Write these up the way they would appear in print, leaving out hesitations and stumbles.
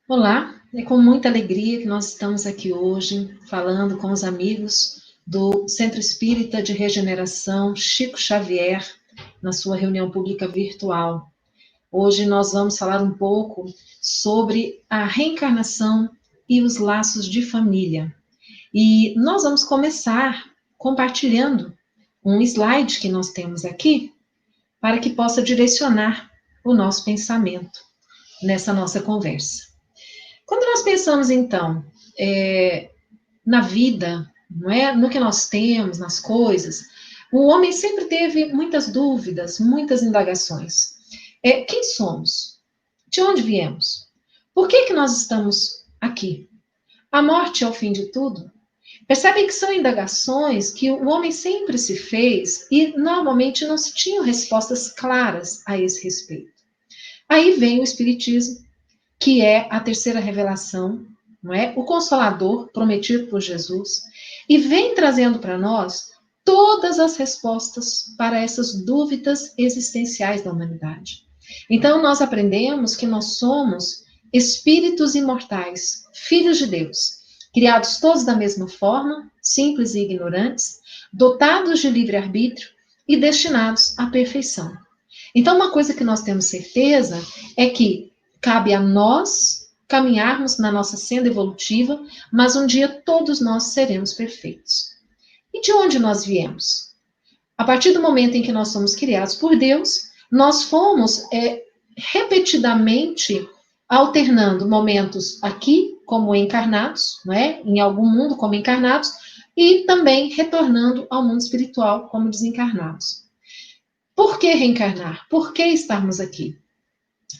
Olá, é com muita alegria que nós estamos aqui hoje falando com os amigos do Centro Espírita de Regeneração Chico Xavier, na sua reunião pública virtual. Hoje nós vamos falar um pouco sobre a reencarnação e os laços de família. E nós vamos começar compartilhando um slide que nós temos aqui para que possa direcionar o nosso pensamento nessa nossa conversa. Quando nós pensamos, então, na vida, não é? No que nós temos, nas coisas, o homem sempre teve muitas dúvidas, muitas indagações. Quem somos? De onde viemos? Por que nós estamos aqui? A morte é o fim de tudo? Percebem que são indagações que o homem sempre se fez e normalmente não se tinham respostas claras a esse respeito. Aí vem o Espiritismo, que é a terceira revelação, não é? O Consolador prometido por Jesus, e vem trazendo para nós todas as respostas para essas dúvidas existenciais da humanidade. Então, nós aprendemos que nós somos espíritos imortais, filhos de Deus, criados todos da mesma forma, simples e ignorantes, dotados de livre-arbítrio e destinados à perfeição. Então, uma coisa que nós temos certeza é que cabe a nós caminharmos na nossa senda evolutiva, mas um dia todos nós seremos perfeitos. E de onde nós viemos? A partir do momento em que nós somos criados por Deus, nós fomos repetidamente alternando momentos aqui como encarnados, não é? Em algum mundo como encarnados, e também retornando ao mundo espiritual como desencarnados. Por que reencarnar? Por que estarmos aqui?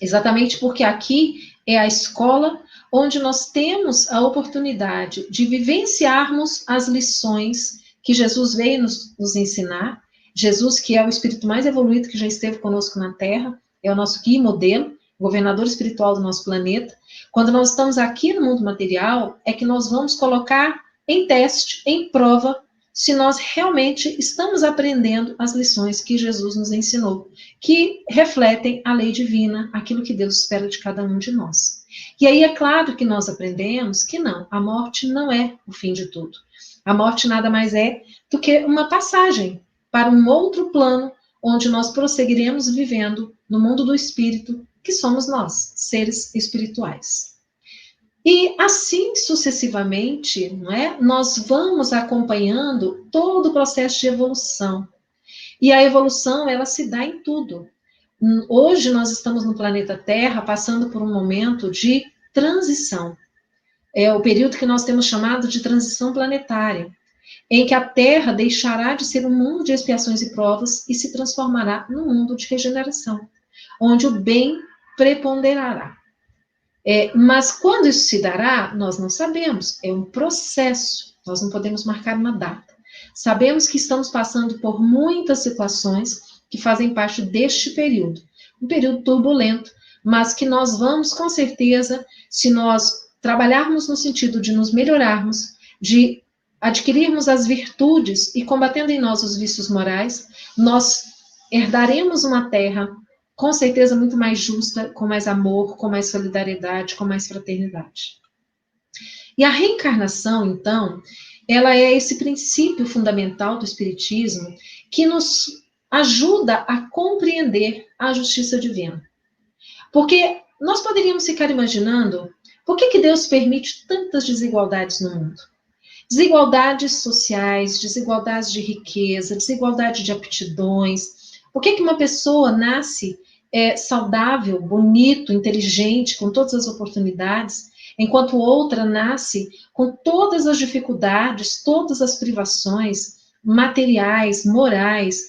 Exatamente porque aqui é a escola onde nós temos a oportunidade de vivenciarmos as lições que Jesus veio nos ensinar. Jesus, que é o espírito mais evoluído que já esteve conosco na Terra, é o nosso guia e modelo, governador espiritual do nosso planeta. Quando nós estamos aqui no mundo material, é que nós vamos colocar em teste, em prova, se nós realmente estamos aprendendo as lições que Jesus nos ensinou, que refletem a lei divina, aquilo que Deus espera de cada um de nós. E aí é claro que nós aprendemos que não, a morte não é o fim de tudo. A morte nada mais é do que uma passagem para um outro plano, onde nós prosseguiremos vivendo no mundo do espírito, que somos nós, seres espirituais. E assim sucessivamente, não é? Nós vamos acompanhando todo o processo de evolução. E a evolução, ela se dá em tudo. Hoje nós estamos no planeta Terra passando por um momento de transição. É o período que nós temos chamado de transição planetária, em que a Terra deixará de ser um mundo de expiações e provas e se transformará num mundo de regeneração, onde o bem preponderará. Mas quando isso se dará, nós não sabemos. É um processo. Nós não podemos marcar uma data. Sabemos que estamos passando por muitas situações que fazem parte deste período. Um período turbulento, mas que nós vamos, com certeza, se nós trabalharmos no sentido de nos melhorarmos, de adquirirmos as virtudes e combatendo em nós os vícios morais, nós herdaremos uma terra com certeza muito mais justa, com mais amor, com mais solidariedade, com mais fraternidade. E a reencarnação, então, ela é esse princípio fundamental do Espiritismo que nos ajuda a compreender a justiça divina. Porque nós poderíamos ficar imaginando por que Deus permite tantas desigualdades no mundo? Desigualdades sociais, desigualdades de riqueza, desigualdade de aptidões. Por que uma pessoa nasce saudável, bonito, inteligente, com todas as oportunidades, enquanto outra nasce com todas as dificuldades, todas as privações materiais, morais,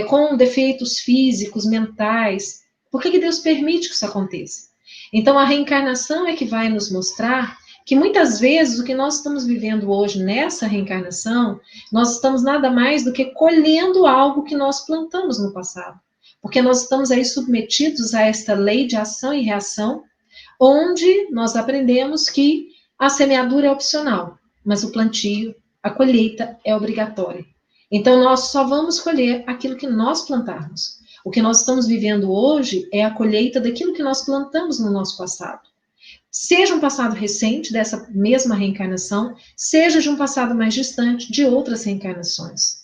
com defeitos físicos, mentais? Por que Deus permite que isso aconteça? Então, a reencarnação é que vai nos mostrar que muitas vezes o que nós estamos vivendo hoje nessa reencarnação, nós estamos nada mais do que colhendo algo que nós plantamos no passado. Porque nós estamos aí submetidos a esta lei de ação e reação, onde nós aprendemos que a semeadura é opcional, mas o plantio, a colheita é obrigatória. Então, nós só vamos colher aquilo que nós plantarmos. O que nós estamos vivendo hoje é a colheita daquilo que nós plantamos no nosso passado. seja um passado recente dessa mesma reencarnação, seja de um passado mais distante de outras reencarnações.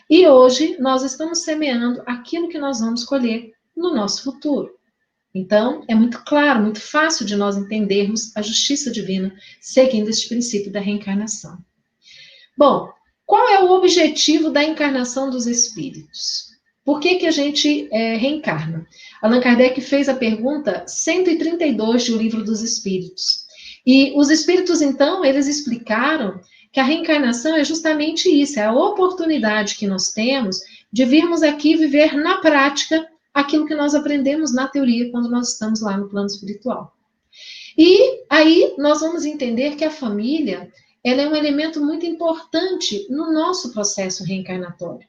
E hoje nós estamos semeando aquilo que nós vamos colher no nosso futuro. Então, é muito claro, muito fácil de nós entendermos a justiça divina seguindo este princípio da reencarnação. Bom, qual é o objetivo da encarnação dos espíritos? Por que a gente reencarna? Allan Kardec fez a pergunta 132 do Livro dos Espíritos. E os espíritos, então, eles explicaram que a reencarnação é justamente isso, é a oportunidade que nós temos de virmos aqui viver na prática aquilo que nós aprendemos na teoria quando nós estamos lá no plano espiritual. E aí nós vamos entender que a família, ela é um elemento muito importante no nosso processo reencarnatório.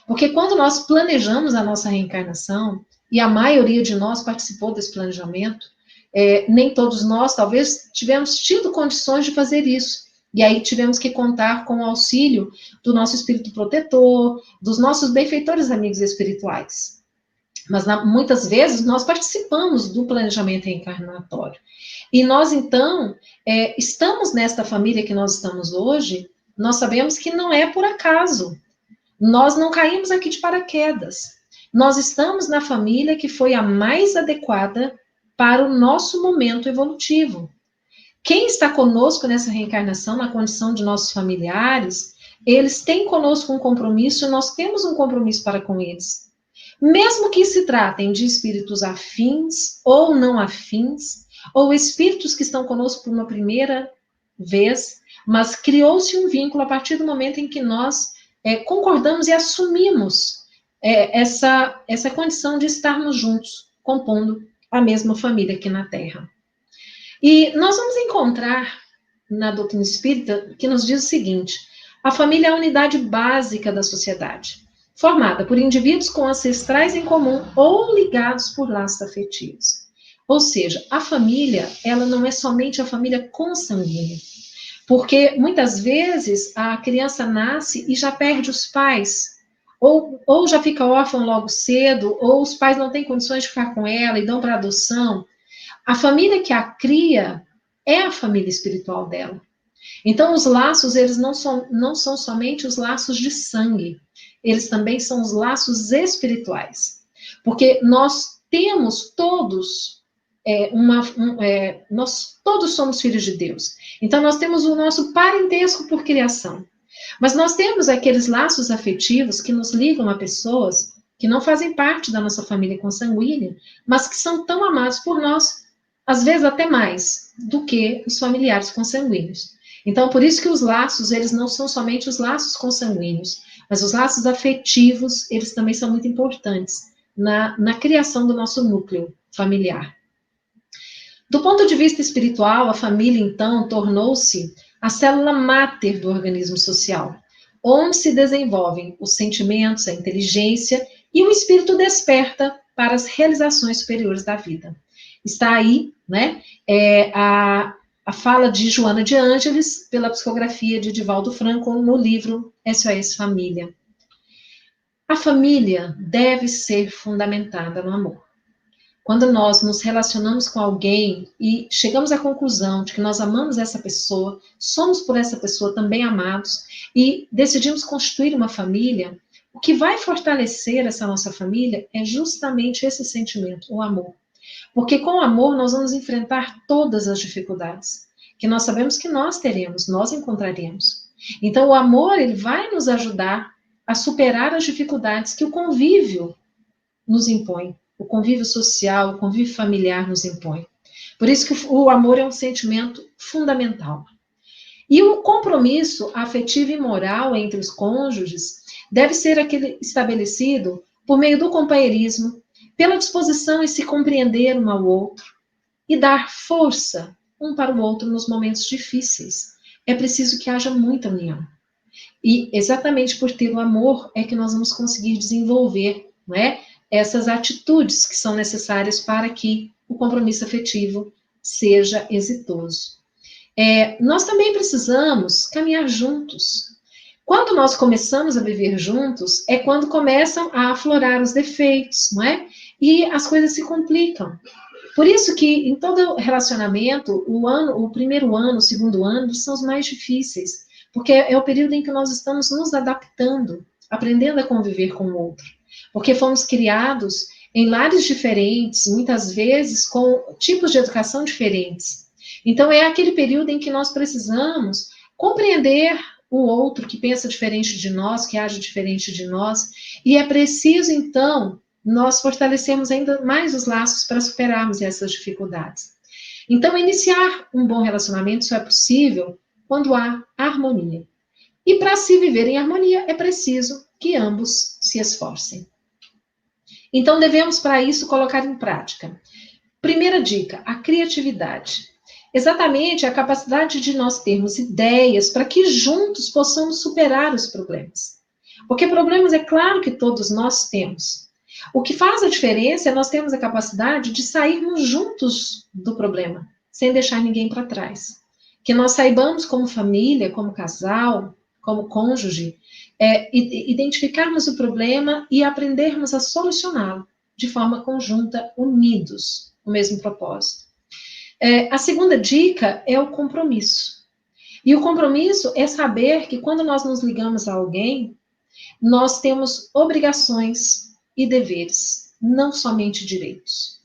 Porque quando nós planejamos a nossa reencarnação, e a maioria de nós participou desse planejamento, nem todos nós, talvez, tivemos tido condições de fazer isso. E aí tivemos que contar com o auxílio do nosso espírito protetor, dos nossos benfeitores amigos espirituais. Mas muitas vezes nós participamos do planejamento reencarnatório. E nós, então, estamos nesta família que nós estamos hoje, nós sabemos que não é por acaso. Nós não caímos aqui de paraquedas. Nós estamos na família que foi a mais adequada para o nosso momento evolutivo. Quem está conosco nessa reencarnação, na condição de nossos familiares, eles têm conosco um compromisso e nós temos um compromisso para com eles. Mesmo que se tratem de espíritos afins ou não afins, ou espíritos que estão conosco por uma primeira vez, mas criou-se um vínculo a partir do momento em que nós concordamos e assumimos essa condição de estarmos juntos, compondo a mesma família aqui na Terra. E nós vamos encontrar na doutrina espírita que nos diz o seguinte: a família é a unidade básica da sociedade, formada por indivíduos com ancestrais em comum ou ligados por laços afetivos. Ou seja, a família, ela não é somente a família consanguínea, porque muitas vezes a criança nasce e já perde os pais, ou já fica órfã logo cedo, ou os pais não têm condições de ficar com ela e dão para adoção. A família que a cria é a família espiritual dela. Então, os laços, eles não são somente os laços de sangue, eles também são os laços espirituais. Porque nós temos todos, nós todos somos filhos de Deus. Então, nós temos o nosso parentesco por criação. Mas nós temos aqueles laços afetivos que nos ligam a pessoas que não fazem parte da nossa família consanguínea, mas que são tão amados por nós, às vezes até mais, do que os familiares consanguíneos. Então, por isso que os laços, eles não são somente os laços consanguíneos, mas os laços afetivos, eles também são muito importantes na criação do nosso núcleo familiar. Do ponto de vista espiritual, a família, então, tornou-se a célula máter do organismo social, onde se desenvolvem os sentimentos, a inteligência e o espírito desperta para as realizações superiores da vida. Está aí, né, a fala de Joana de Ângeles, pela psicografia de Divaldo Franco, no livro SOS Família. A família deve ser fundamentada no amor. Quando nós nos relacionamos com alguém e chegamos à conclusão de que nós amamos essa pessoa, somos por essa pessoa também amados e decidimos constituir uma família, o que vai fortalecer essa nossa família é justamente esse sentimento, o amor. Porque com o amor nós vamos enfrentar todas as dificuldades que nós sabemos que nós teremos, nós encontraremos. Então o amor, ele vai nos ajudar a superar as dificuldades que o convívio nos impõe. O convívio social, o convívio familiar nos impõe. Por isso que o amor é um sentimento fundamental. E o compromisso afetivo e moral entre os cônjuges deve ser aquele estabelecido por meio do companheirismo, pela disposição em se compreender um ao outro e dar força um para o outro nos momentos difíceis. É preciso que haja muita união. E exatamente por ter o amor é que nós vamos conseguir desenvolver, não é? Essas atitudes que são necessárias para que o compromisso afetivo seja exitoso. Nós também precisamos caminhar juntos. Quando nós começamos a viver juntos, é quando começam a aflorar os defeitos, não é? E as coisas se complicam. Por isso que em todo relacionamento, o primeiro ano, o segundo ano, são os mais difíceis, porque é o período em que nós estamos nos adaptando, aprendendo a conviver com o outro. Porque fomos criados em lares diferentes, muitas vezes com tipos de educação diferentes. Então, é aquele período em que nós precisamos compreender o outro que pensa diferente de nós, que age diferente de nós, e é preciso, então, nós fortalecemos ainda mais os laços para superarmos essas dificuldades. Então, iniciar um bom relacionamento só é possível quando há harmonia. E para se viver em harmonia, é preciso que ambos se esforcem. Então, devemos, para isso, colocar em prática. Primeira dica, a criatividade. Exatamente a capacidade de nós termos ideias para que juntos possamos superar os problemas. Porque problemas, é claro que todos nós temos. O que faz a diferença é nós termos a capacidade de sairmos juntos do problema, sem deixar ninguém para trás. Que nós saibamos como família, como casal, como cônjuge, identificarmos o problema e aprendermos a solucioná-lo de forma conjunta, unidos, no mesmo propósito. A segunda dica é o compromisso. E o compromisso é saber que quando nós nos ligamos a alguém, nós temos obrigações e deveres, não somente direitos.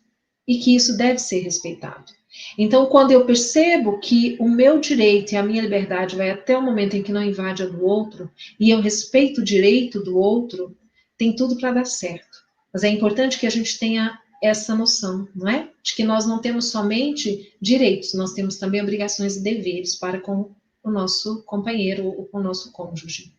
E que isso deve ser respeitado. Então, quando eu percebo que o meu direito e a minha liberdade vai até o momento em que não invade a do outro, e eu respeito o direito do outro, tem tudo para dar certo. Mas é importante que a gente tenha essa noção, não é? De que nós não temos somente direitos, nós temos também obrigações e deveres para com o nosso companheiro ou com o nosso cônjuge.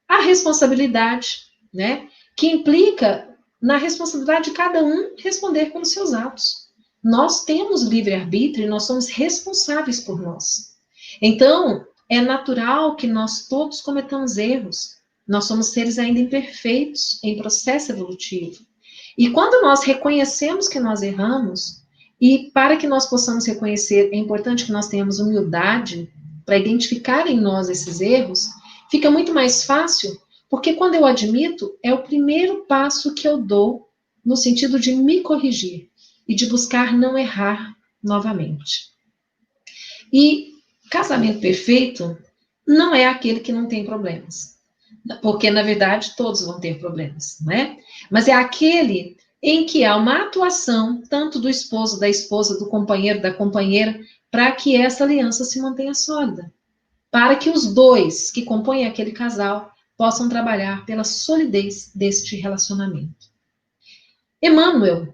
A responsabilidade, né? Que implica na responsabilidade de cada um responder pelos seus atos. Nós temos livre-arbítrio e nós somos responsáveis por nós. Então, é natural que nós todos cometamos erros. Nós somos seres ainda imperfeitos, em processo evolutivo. E quando nós reconhecemos que nós erramos, e para que nós possamos reconhecer, é importante que nós tenhamos humildade para identificar em nós esses erros, fica muito mais fácil, porque quando eu admito, é o primeiro passo que eu dou no sentido de me corrigir e de buscar não errar novamente. E casamento perfeito não é aquele que não tem problemas. Porque, na verdade, todos vão ter problemas, né? Mas é aquele em que há uma atuação, tanto do esposo, da esposa, do companheiro, da companheira, para que essa aliança se mantenha sólida. Para que os dois que compõem aquele casal possam trabalhar pela solidez deste relacionamento. Emmanuel,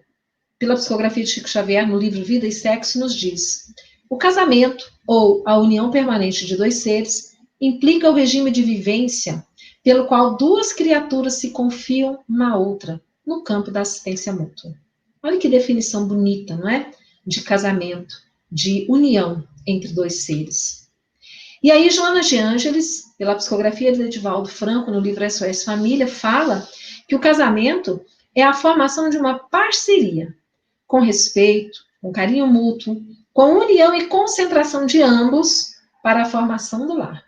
pela psicografia de Chico Xavier, no livro Vida e Sexo, nos diz: o casamento, ou a união permanente de dois seres, implica o regime de vivência pelo qual duas criaturas se confiam uma à outra, no campo da assistência mútua. Olha que definição bonita, não é? De casamento, de união entre dois seres. E aí, Joana de Ângeles, pela psicografia de Edivaldo Franco, no livro SOS Família, fala que o casamento é a formação de uma parceria, com respeito, com carinho mútuo, com união e concentração de ambos para a formação do lar.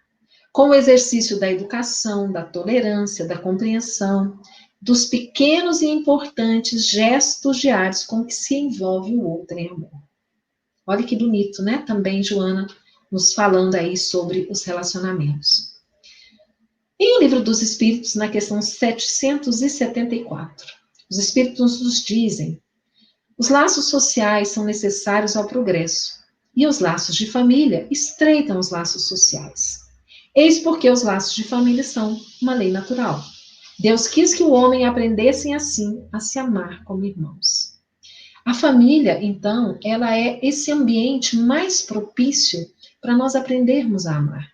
Com o exercício da educação, da tolerância, da compreensão, dos pequenos e importantes gestos diários com que se envolve o outro em amor. Olha que bonito, né? Também, Joana, nos falando aí sobre os relacionamentos. Em O Livro dos Espíritos, na questão 774, os Espíritos nos dizem: os laços sociais são necessários ao progresso, e os laços de família estreitam os laços sociais. Eis porque os laços de família são uma lei natural. Deus quis que o homem aprendesse assim a se amar como irmãos. A família, então, ela é esse ambiente mais propício para nós aprendermos a amar.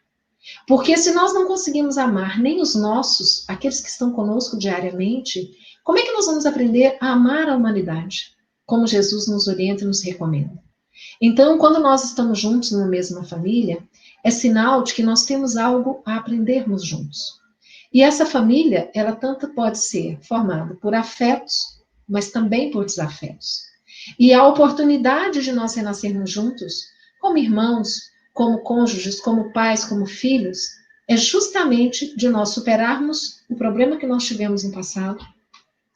Porque se nós não conseguimos amar nem os nossos, aqueles que estão conosco diariamente, como é que nós vamos aprender a amar a humanidade? Como Jesus nos orienta e nos recomenda. Então, quando nós estamos juntos numa mesma família, é sinal de que nós temos algo a aprendermos juntos. E essa família, ela tanto pode ser formada por afetos, mas também por desafetos. E a oportunidade de nós renascermos juntos, como irmãos, como cônjuges, como pais, como filhos, é justamente de nós superarmos o problema que nós tivemos no passado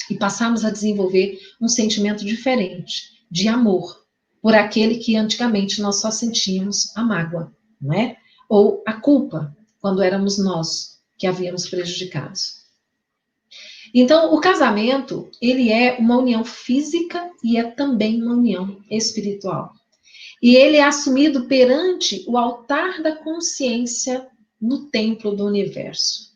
e passarmos a desenvolver um sentimento diferente, de amor por aquele que antigamente nós só sentíamos a mágoa, não é? Ou a culpa, quando éramos nós que havíamos prejudicados. Então, o casamento, ele é uma união física e é também uma união espiritual. E ele é assumido perante o altar da consciência no templo do universo.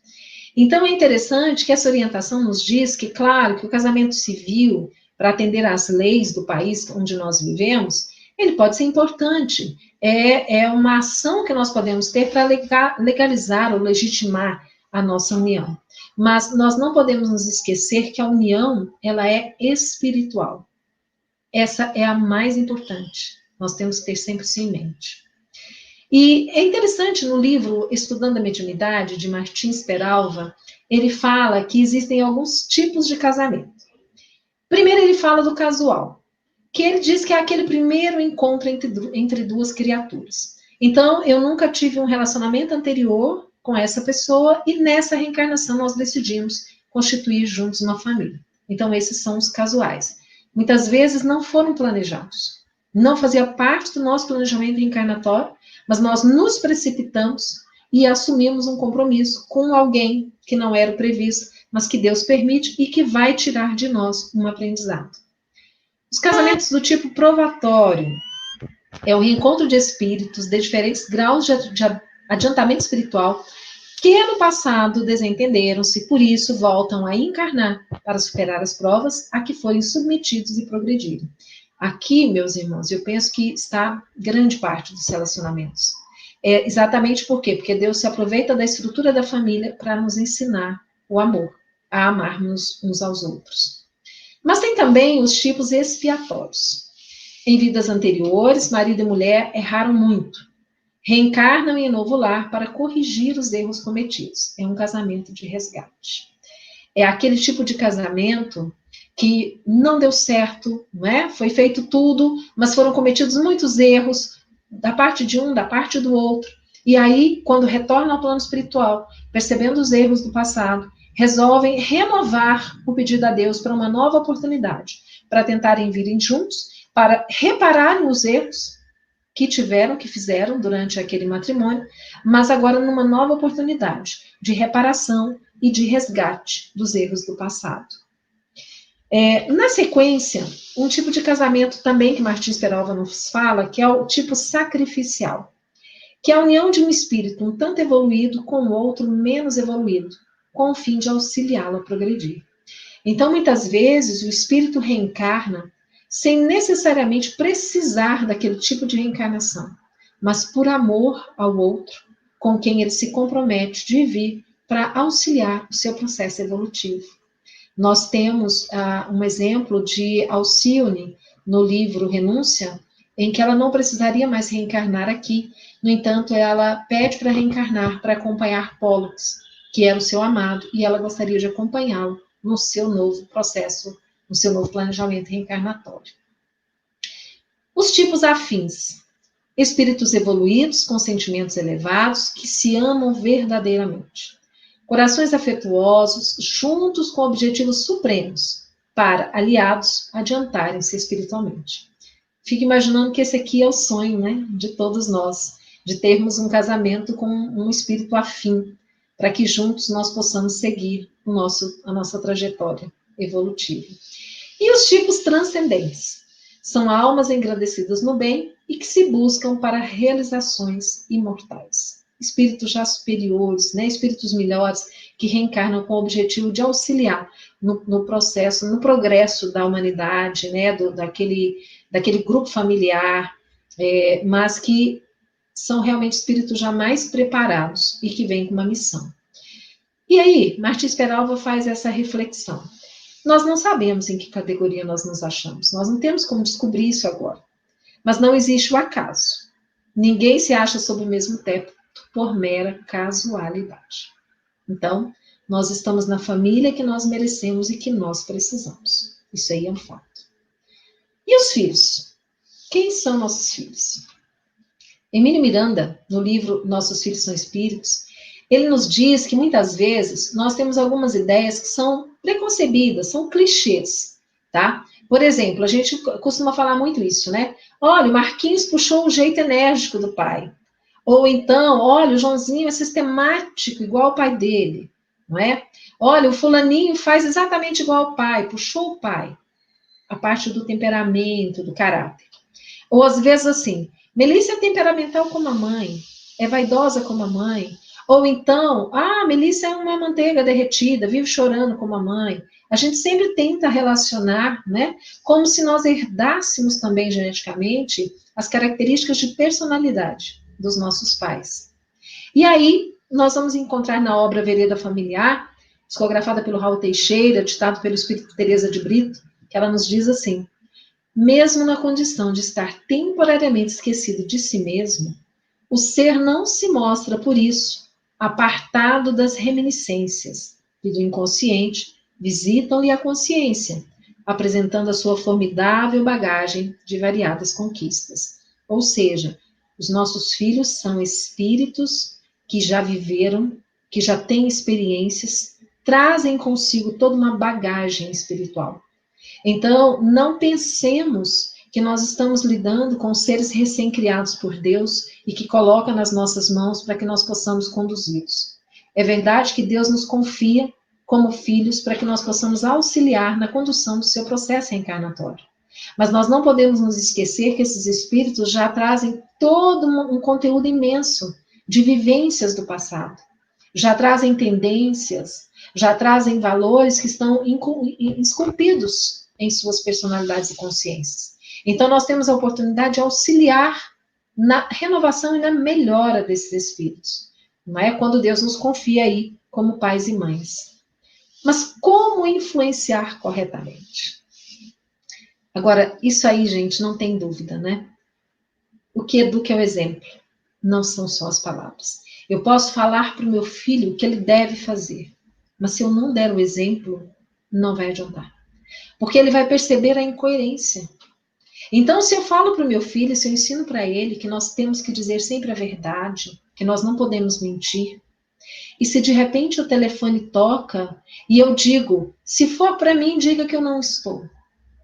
Então, é interessante que essa orientação nos diz que, claro, que o casamento civil, para atender às leis do país onde nós vivemos, ele pode ser importante. É uma ação que nós podemos ter para legalizar ou legitimar a nossa união. Mas nós não podemos nos esquecer que a união, ela é espiritual. Essa é a mais importante. Nós temos que ter sempre isso em mente. E é interessante no livro Estudando a Mediunidade, de Martins Peralva, ele fala que existem alguns tipos de casamento. Primeiro ele fala do casual, que ele diz que é aquele primeiro encontro entre duas criaturas. Então, eu nunca tive um relacionamento anterior com essa pessoa e nessa reencarnação nós decidimos constituir juntos uma família. Então, esses são os casuais. Muitas vezes não foram planejados. Não fazia parte do nosso planejamento reencarnatório, mas nós nos precipitamos e assumimos um compromisso com alguém que não era o previsto, mas que Deus permite e que vai tirar de nós um aprendizado. Os casamentos do tipo provatório é o reencontro de espíritos de diferentes graus de adiantamento espiritual que no passado desentenderam-se, por isso voltam a encarnar para superar as provas a que forem submetidos e progredirem. Aqui, meus irmãos, eu penso que está grande parte dos relacionamentos. É exatamente por quê? Porque Deus se aproveita da estrutura da família para nos ensinar o amor, a amarmos uns aos outros. Mas tem também os tipos expiatórios. Em vidas anteriores, marido e mulher erraram muito. Reencarnam em novo lar para corrigir os erros cometidos. É um casamento de resgate. É aquele tipo de casamento que não deu certo, não é? Foi feito tudo, mas foram cometidos muitos erros da parte de um, da parte do outro. E aí, quando retornam ao plano espiritual, percebendo os erros do passado, resolvem renovar o pedido a Deus para uma nova oportunidade, para tentarem virem juntos, para repararem os erros que tiveram, que fizeram durante aquele matrimônio, mas agora numa nova oportunidade de reparação e de resgate dos erros do passado. Na sequência, um tipo de casamento também que Martins Peralva nos fala, que é o tipo sacrificial, que é a união de um espírito um tanto evoluído com o outro menos evoluído, com o fim de auxiliá-lo a progredir. Então, muitas vezes, o espírito reencarna sem necessariamente precisar daquele tipo de reencarnação, mas por amor ao outro, com quem ele se compromete de vir para auxiliar o seu processo evolutivo. Nós temos um exemplo de Alcione no livro Renúncia, em que ela não precisaria mais reencarnar aqui. No entanto, ela pede para reencarnar, para acompanhar Pólux, que era o seu amado, e ela gostaria de acompanhá-lo no seu novo processo, no seu novo planejamento reencarnatório. Os tipos afins. Espíritos evoluídos, com sentimentos elevados, que se amam verdadeiramente. Corações afetuosos, juntos com objetivos supremos, para, aliados, adiantarem-se espiritualmente. Fico imaginando que esse aqui é o sonho, né, de todos nós, de termos um casamento com um espírito afim, para que juntos nós possamos seguir a nossa trajetória evolutiva. E os tipos transcendentes. São almas engrandecidas no bem e que se buscam para realizações imortais. Espíritos já superiores, né, espíritos melhores, que reencarnam com o objetivo de auxiliar no processo, no progresso da humanidade, né, daquele grupo familiar, mas que são realmente espíritos já mais preparados e que vêm com uma missão. E aí, Martins Peralva faz essa reflexão. Nós não sabemos em que categoria nós nos achamos, nós não temos como descobrir isso agora. Mas não existe o acaso. Ninguém se acha sob o mesmo teto por mera casualidade. Então, nós estamos na família que nós merecemos e que nós precisamos. Isso aí é um fato. E os filhos? Quem são nossos filhos? Emílio Miranda, no livro Nossos Filhos São Espíritos, ele nos diz que muitas vezes nós temos algumas ideias que são preconcebidas, são clichês, tá? Por exemplo, a gente costuma falar muito isso, né? Olha, o Marquinhos puxou o jeito enérgico do pai. Ou então, olha, o Joãozinho é sistemático, igual o pai dele, não é? Olha, o fulaninho faz exatamente igual ao pai, puxou o pai. A parte do temperamento, do caráter. Ou às vezes assim, Melissa é temperamental como a mãe, é vaidosa como a mãe. Ou então, Melissa é uma manteiga derretida, vive chorando como a mãe. A gente sempre tenta relacionar, né, como se nós herdássemos também geneticamente as características de personalidade dos nossos pais. E aí, nós vamos encontrar na obra Vereda Familiar, psicografada pelo Raul Teixeira, ditado pelo Espírito Teresa de Brito, que ela nos diz assim: mesmo na condição de estar temporariamente esquecido de si mesmo, o ser não se mostra, por isso, apartado das reminiscências, que do inconsciente visitam-lhe a consciência, apresentando a sua formidável bagagem de variadas conquistas. Ou seja, os nossos filhos são espíritos que já viveram, que já têm experiências, trazem consigo toda uma bagagem espiritual. Então, não pensemos que nós estamos lidando com seres recém-criados por Deus e que coloca nas nossas mãos para que nós possamos conduzi-los. É verdade que Deus nos confia como filhos para que nós possamos auxiliar na condução do seu processo reencarnatório. Mas nós não podemos nos esquecer que esses espíritos já trazem todo um conteúdo imenso de vivências do passado. Já trazem tendências, já trazem valores que estão esculpidos em suas personalidades e consciências. Então, nós temos a oportunidade de auxiliar na renovação e na melhora desses espíritos. Não é quando Deus nos confia aí como pais e mães. Mas como influenciar corretamente? Agora, isso aí, gente, não tem dúvida, né? O que educa é o exemplo, não são só as palavras. Eu posso falar para o meu filho o que ele deve fazer, mas se eu não der o exemplo, não vai adiantar. Porque ele vai perceber a incoerência. Então, se eu falo para o meu filho, se eu ensino para ele que nós temos que dizer sempre a verdade, que nós não podemos mentir, e se de repente o telefone toca e eu digo, se for para mim, diga que eu não estou.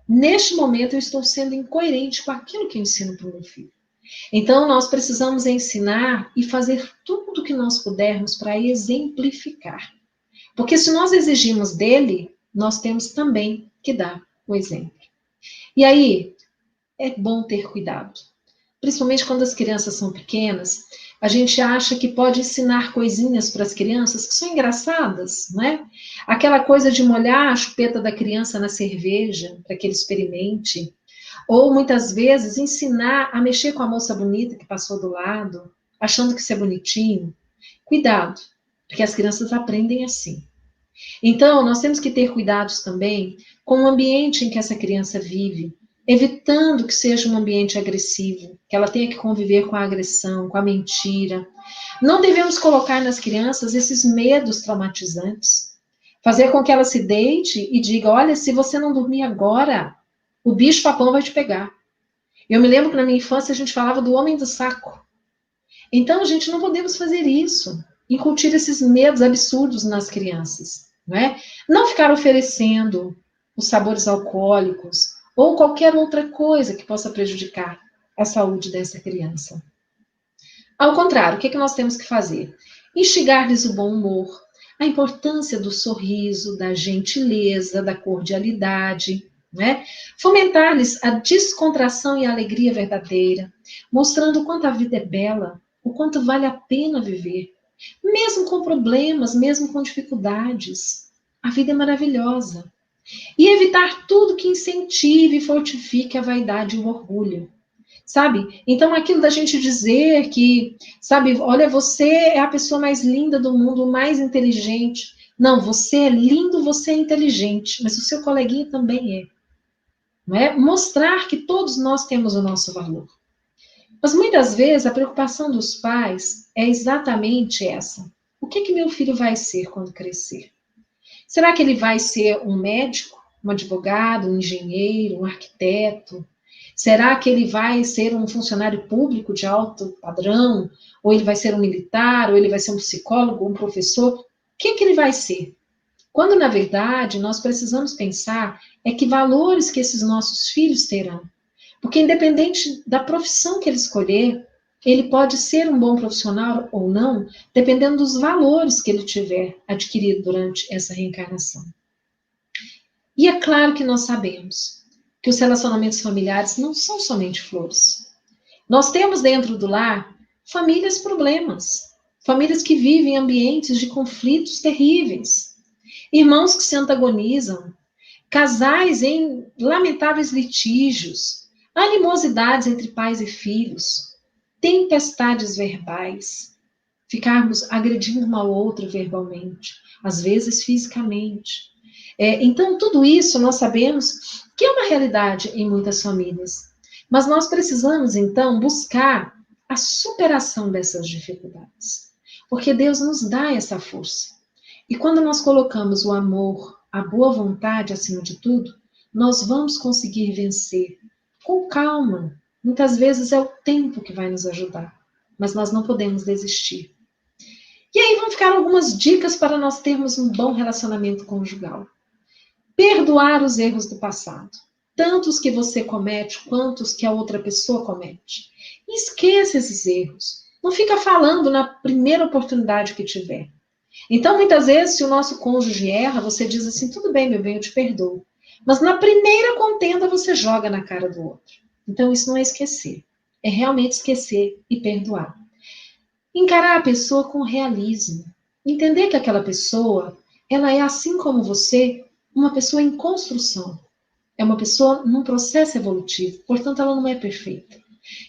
Neste momento, eu estou sendo incoerente com aquilo que eu ensino para o meu filho. Então, nós precisamos ensinar e fazer tudo o que nós pudermos para exemplificar. Porque se nós exigimos dele, nós temos também que dar o exemplo. E aí, é bom ter cuidado. Principalmente quando as crianças são pequenas, a gente acha que pode ensinar coisinhas para as crianças que são engraçadas, não é? Aquela coisa de molhar a chupeta da criança na cerveja, para que ele experimente. Ou, muitas vezes, ensinar a mexer com a moça bonita que passou do lado, achando que isso é bonitinho. Cuidado, porque as crianças aprendem assim. Então, nós temos que ter cuidados também com o ambiente em que essa criança vive, evitando que seja um ambiente agressivo, que ela tenha que conviver com a agressão, com a mentira. Não devemos colocar nas crianças esses medos traumatizantes. Fazer com que ela se deite e diga: olha, se você não dormir agora, o bicho-papão vai te pegar. Eu me lembro que na minha infância a gente falava do homem do saco. Então, gente, não podemos fazer isso. Incutir esses medos absurdos nas crianças. Não é? Não ficar oferecendo os sabores alcoólicos ou qualquer outra coisa que possa prejudicar a saúde dessa criança. Ao contrário, o que nós temos que fazer? Instigar-lhes o bom humor, a importância do sorriso, da gentileza, da cordialidade, né? Fomentar-lhes a descontração e a alegria verdadeira, mostrando o quanto a vida é bela, o quanto vale a pena viver, mesmo com problemas, mesmo com dificuldades. A vida é maravilhosa. E evitar tudo que incentive e fortifique a vaidade e o orgulho. Sabe? Então, aquilo da gente dizer que, sabe, olha, você é a pessoa mais linda do mundo, mais inteligente. Não, você é lindo, você é inteligente, mas o seu coleguinha também é. Não é? Mostrar que todos nós temos o nosso valor. Mas muitas vezes a preocupação dos pais é exatamente essa. O que meu filho vai ser quando crescer? Será que ele vai ser um médico, um advogado, um engenheiro, um arquiteto? Será que ele vai ser um funcionário público de alto padrão? Ou ele vai ser um militar? Ou ele vai ser um psicólogo, um professor? O que ele vai ser? Quando, na verdade, nós precisamos pensar é que valores que esses nossos filhos terão. Porque independente da profissão que ele escolher, ele pode ser um bom profissional ou não, dependendo dos valores que ele tiver adquirido durante essa reencarnação. E é claro que nós sabemos que os relacionamentos familiares não são somente flores. Nós temos dentro do lar famílias problemas, famílias que vivem em ambientes de conflitos terríveis, irmãos que se antagonizam, casais em lamentáveis litígios, animosidades entre pais e filhos, tempestades verbais, ficarmos agredindo um ao outro verbalmente, às vezes fisicamente. Então, tudo isso nós sabemos que é uma realidade em muitas famílias. Mas nós precisamos, então, buscar a superação dessas dificuldades. Porque Deus nos dá essa força. E quando nós colocamos o amor, a boa vontade acima de tudo, nós vamos conseguir vencer com calma. Muitas vezes é o tempo que vai nos ajudar, mas nós não podemos desistir. E aí vão ficar algumas dicas para nós termos um bom relacionamento conjugal. Perdoar os erros do passado, tanto os que você comete quanto os que a outra pessoa comete. E esqueça esses erros. Não fica falando na primeira oportunidade que tiver. Então, muitas vezes, se o nosso cônjuge erra, você diz assim, tudo bem, meu bem, eu te perdoo. Mas na primeira contenda, você joga na cara do outro. Então, isso não é esquecer. É realmente esquecer e perdoar. Encarar a pessoa com realismo. Entender que aquela pessoa, ela é assim como você, uma pessoa em construção. É uma pessoa num processo evolutivo, portanto, ela não é perfeita.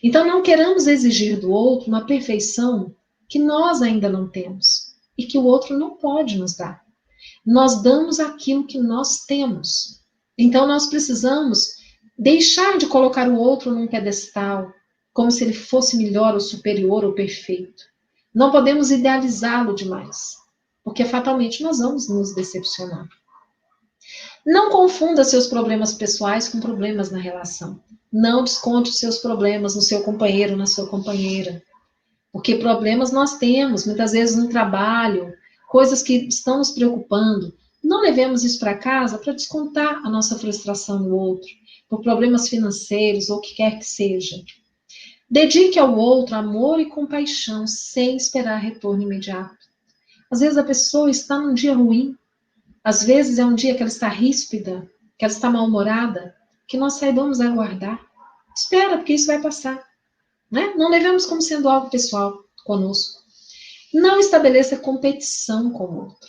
Então, não queramos exigir do outro uma perfeição que nós ainda não temos e que o outro não pode nos dar. Nós damos aquilo que nós temos. Então, nós precisamos deixar de colocar o outro num pedestal, como se ele fosse melhor ou superior ou perfeito. Não podemos idealizá-lo demais, porque fatalmente nós vamos nos decepcionar. Não confunda seus problemas pessoais com problemas na relação. Não desconte os seus problemas no seu companheiro, na sua companheira. Porque problemas nós temos, muitas vezes no trabalho, coisas que estão nos preocupando. Não levemos isso para casa para descontar a nossa frustração no outro, por problemas financeiros ou o que quer que seja. Dedique ao outro amor e compaixão, sem esperar retorno imediato. Às vezes a pessoa está num dia ruim, às vezes é um dia que ela está ríspida, que ela está mal-humorada, que nós saibamos aguardar. Espera, porque isso vai passar. Né? Não levemos como sendo algo pessoal conosco. Não estabeleça competição com o outro.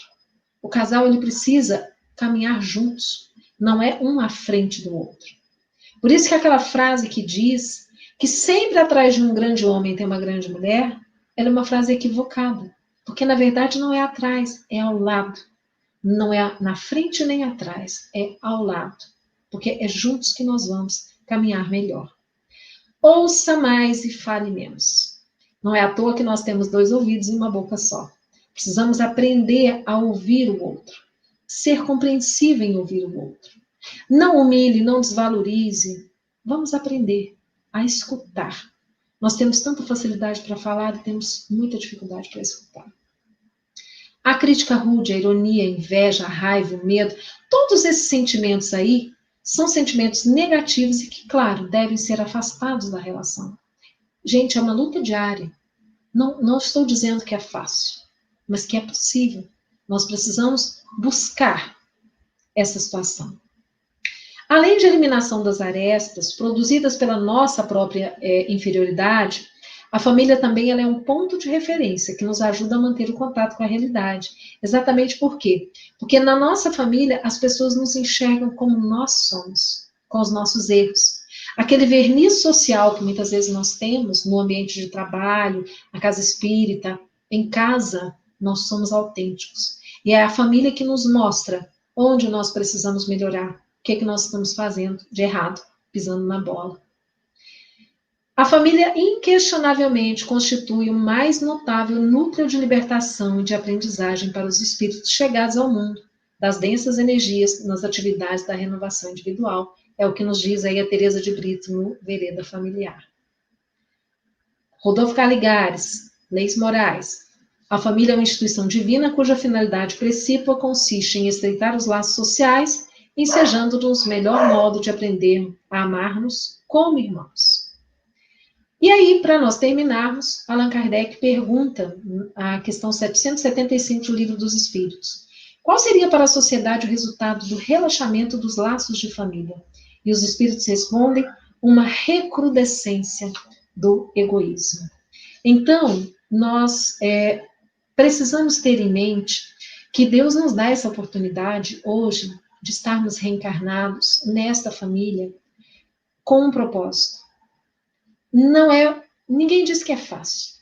O casal ele precisa caminhar juntos, não é um à frente do outro. Por isso que aquela frase que diz que sempre atrás de um grande homem tem uma grande mulher, ela é uma frase equivocada. Porque na verdade não é atrás, é ao lado. Não é na frente nem atrás, é ao lado. Porque é juntos que nós vamos caminhar melhor. Ouça mais e fale menos. Não é à toa que nós temos 2 ouvidos e uma boca só. Precisamos aprender a ouvir o outro. Ser compreensível em ouvir o outro. Não humilhe, não desvalorize. Vamos aprender a escutar. Nós temos tanta facilidade para falar e temos muita dificuldade para escutar. A crítica rude, a ironia, a inveja, a raiva, o medo, todos esses sentimentos aí são sentimentos negativos e que, claro, devem ser afastados da relação. Gente, é uma luta diária. Não estou dizendo que é fácil, mas que é possível. Nós precisamos buscar essa situação. Além de eliminação das arestas produzidas pela nossa própria inferioridade, a família também ela é um ponto de referência que nos ajuda a manter o contato com a realidade. Exatamente por quê? Porque na nossa família as pessoas nos enxergam como nós somos, com os nossos erros. Aquele verniz social que muitas vezes nós temos no ambiente de trabalho, na casa espírita, em casa, nós somos autênticos. E é a família que nos mostra onde nós precisamos melhorar, o que nós estamos fazendo de errado, pisando na bola. A família inquestionavelmente constitui o mais notável núcleo de libertação e de aprendizagem para os espíritos chegados ao mundo, das densas energias nas atividades da renovação individual. É o que nos diz aí a Teresa de Brito no Vereda Familiar. Rodolfo Caligares, Leis Morais. A família é uma instituição divina cuja finalidade principal consiste em estreitar os laços sociais, ensejando-nos o melhor modo de aprender a amar-nos como irmãos. E aí, para nós terminarmos, Allan Kardec pergunta, a questão 775 do Livro dos Espíritos, qual seria para a sociedade o resultado do relaxamento dos laços de família? E os espíritos respondem, uma recrudescência do egoísmo. Então, nós precisamos ter em mente que Deus nos dá essa oportunidade hoje de estarmos reencarnados nesta família com um propósito. Ninguém diz que é fácil,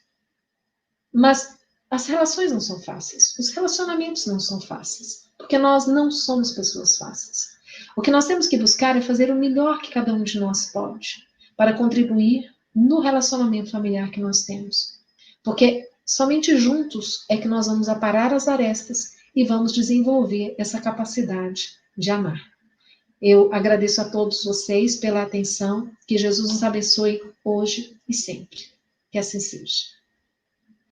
mas as relações não são fáceis, os relacionamentos não são fáceis, porque nós não somos pessoas fáceis. O que nós temos que buscar é fazer o melhor que cada um de nós pode, para contribuir no relacionamento familiar que nós temos. Porque somente juntos é que nós vamos aparar as arestas e vamos desenvolver essa capacidade de amar. Eu agradeço a todos vocês pela atenção, que Jesus nos abençoe hoje e sempre. Que assim seja.